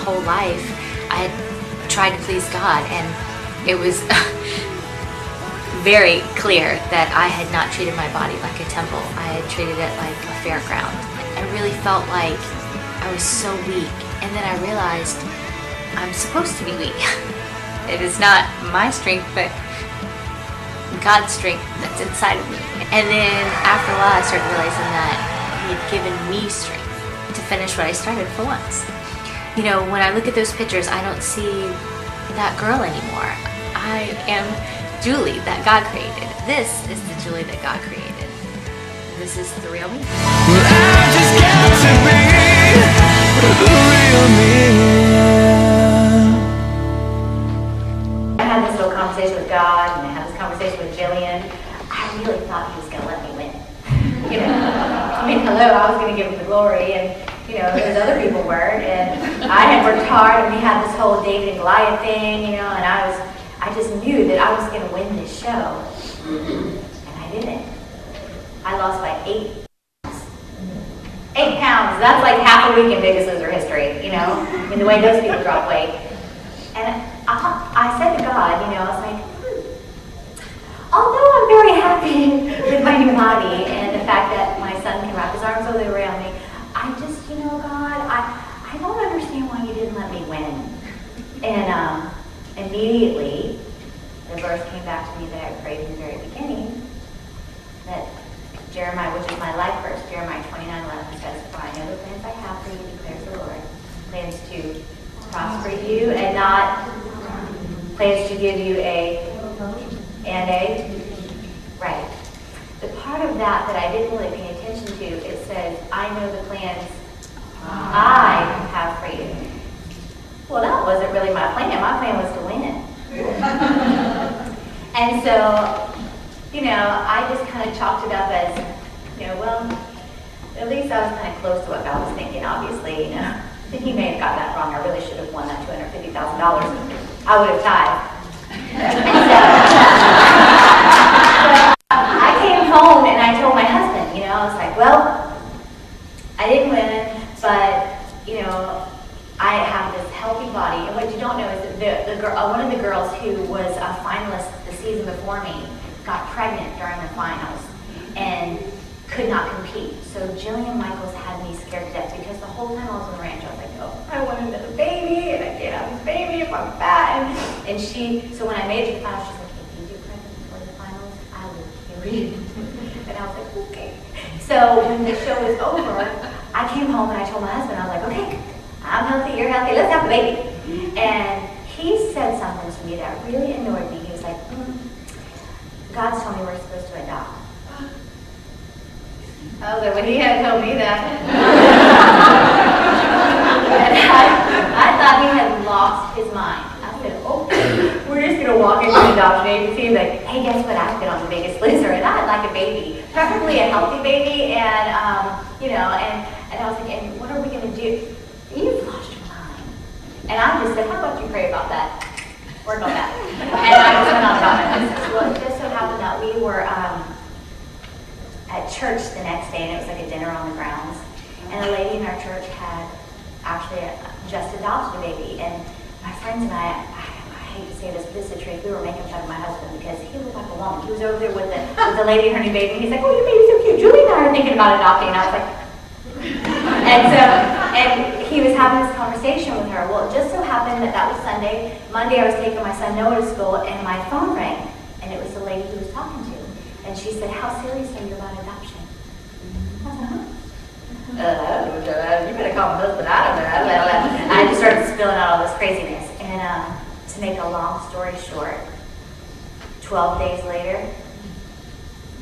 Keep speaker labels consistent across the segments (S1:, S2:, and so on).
S1: whole life, I had tried to please God, and it was very clear that I had not treated my body like a temple. I had treated it like a fairground. I really felt like I was so weak, and then I realized I'm supposed to be weak. It is not my strength, but God's strength that's inside of me. And then after a while, I started realizing that He had given me strength to finish what I started for once. You know, when I look at those pictures, I don't see that girl anymore. I am Julie that God created. This is the Julie that God created. This is the real me.
S2: Well, I just got to be the real me.
S3: I had this little conversation with God, and I had this conversation with Jillian. I really thought He was going to let me win. You know, I mean, hello, I was going to give Him the glory, and you know, those other people weren't, and I had worked hard, and we had this whole David and Goliath thing, you know, and I just knew that I was going to win this show, and I didn't. I lost by 8 pounds. 8 pounds, that's like half a week in Biggest Loser history, you know, in the way those people drop weight. And I said to God, you know, I was like, although I'm very happy with my new body and the fact that my son can wrap his arms around me, I just, you know, God, I don't understand why you didn't let me win. And immediately, the verse came back to me that I prayed in the very beginning, that Jeremiah, which is my life verse, Jeremiah 29:11 says, "For I know the plans I have for you, declares the Lord, plans to prosper you and not plans to give you right. The part of that I didn't really pay attention to, it says, I know the plans I have for you. Well, that wasn't really my plan. My plan was to win. And so, you know, I just kind of chalked it up as, you know, well, at least I was kind of close to what God was thinking, obviously, you know. He may have got that wrong. I really should have won that $250,000. I would have tied. I came home and I told my husband, you know, I was like, well, I didn't win, but, you know, I have this healthy body. And what you don't know is that the girl, one of the girls who was a finalist the season before me got pregnant during the finals and could not compete. So Jillian Michaels had me scared to death because the whole time I was on the ranch, I was like, oh, I want another baby, and I can't have this baby if I'm fat. And she, so when I made it to the finals, she's like, if you get pregnant before the finals, I will kill you. And I was like, okay. So when the show was over, I came home and I told my husband, I was like, okay, I'm healthy, you're healthy, let's have the baby. And he said something to me that really annoyed me. He was like, God's told me we're supposed to adopt. I was like, well, he hadn't told me that. And I thought he had lost his mind. I said, oh, we're just going to walk into the adoption agency and like, hey, guess what? I've been on The Biggest Loser, and I'd like a baby, preferably a healthy baby. And, you know, and I was thinking, what are we going to do? You've lost your mind. And I just said, how about you pray about that? Work on that. And I just went on about my business. Well, it just so happened that we were at church the next day, and it was like a dinner on the grounds. And a lady in our church had actually just adopted a baby. And my friends and I hate to say this, but this is the truth. We were making fun of my husband because he looked like a woman. He was over there with the lady and her new baby. And he's like, oh, your baby's so cute. Julie and I are thinking about adopting. And I was like, and he was having this conversation with her. Well, it just so happened that was Sunday. Monday, I was taking my son Noah to school, and my phone rang. And it was the lady he was talking to. And she said, how serious are you about adoption? I was like, huh? You better call my husband. I don't know. I just started spilling out all this craziness. And to make a long story short, 12 days later,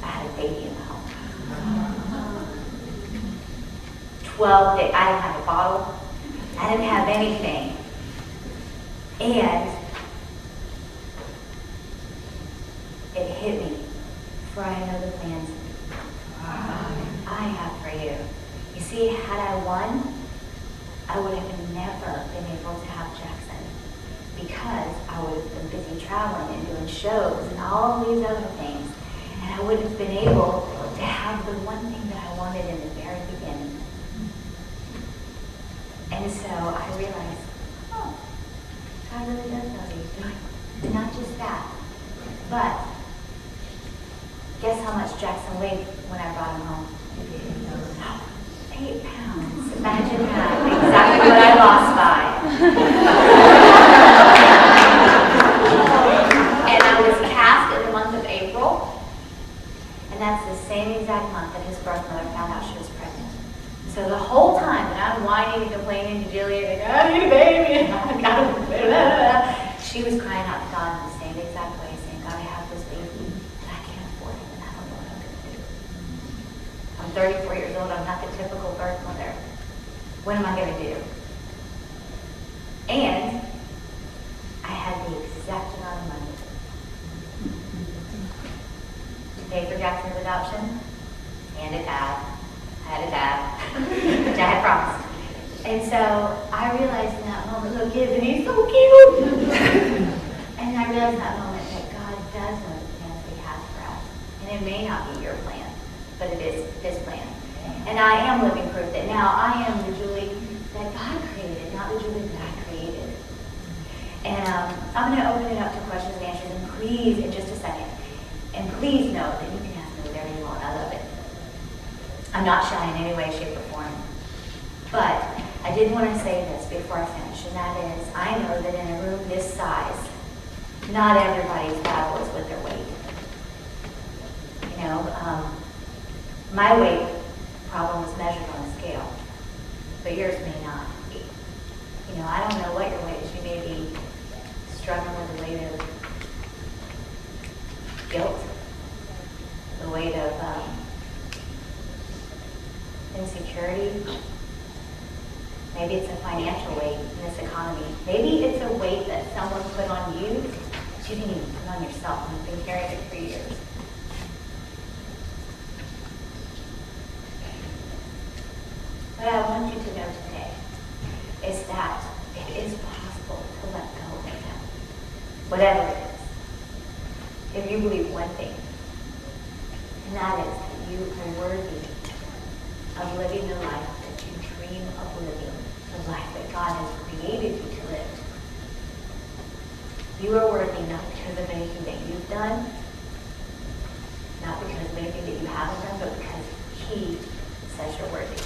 S3: I had a baby in the home. 12 days. I didn't have a bottle. I didn't have anything. And it hit me. For I know the plans I have for you. You see, had I won, I would have never been able to have Jackson because I would have been busy traveling and doing shows and all these other things. And I wouldn't have been able to have the one thing that I wanted in the very beginning. And so I realized God really does know what he's doing. And not just that, but guess how much Jackson weighed when I brought him home? 8 pounds. Imagine that. Exactly what I lost by. And I was cast in the month of April. And that's the same exact month that his birth mother found out she was pregnant. So the whole time that I'm whining and complaining to Jillian, like, I need a baby, and I got a blah, blah, blah, she was crying out to God in the same exact way, saying, God, I have this baby, and I can't afford him, and I don't know what I'm going to do. I'm 34 years old. I'm not the typical birth mother. What am I going to do? And I had the exact amount of money to pay for Jackson's adoption and a dad. I had a dad, which I had promised. And so I realized in that moment, little kid, and he's so cute. And I realized in that moment that God does know the plans that he has for us. And it may not be your plan, but it is his plan. And I am living proof that now I am the Julie that God created, not the Julie that I created. And I'm going to open it up to questions and answers. And please, in just a second, and please know that you can ask me whatever you want. I love it. I'm not shy in any way, shape, or form. But I did want to say this before I finish, and that is, I know that in a room this size, not everybody's battle is with their weight. You know, my weight problem was measured on a scale, but yours may not be. You know, I don't know what your weight is. You may be struggling with the weight of guilt, the weight of insecurity. Maybe it's a financial weight in this economy. Maybe it's a weight that someone put on you that you didn't even put on yourself, and you've been carrying it for years. What I want you to know today is that it is possible to let go of that, whatever it is. If you believe one thing, and that is that you are worthy of living the life that you dream of living, the life that God has created you to live. You are worthy not because of anything that you've done, not because of anything that you haven't done, but because He says you're worthy.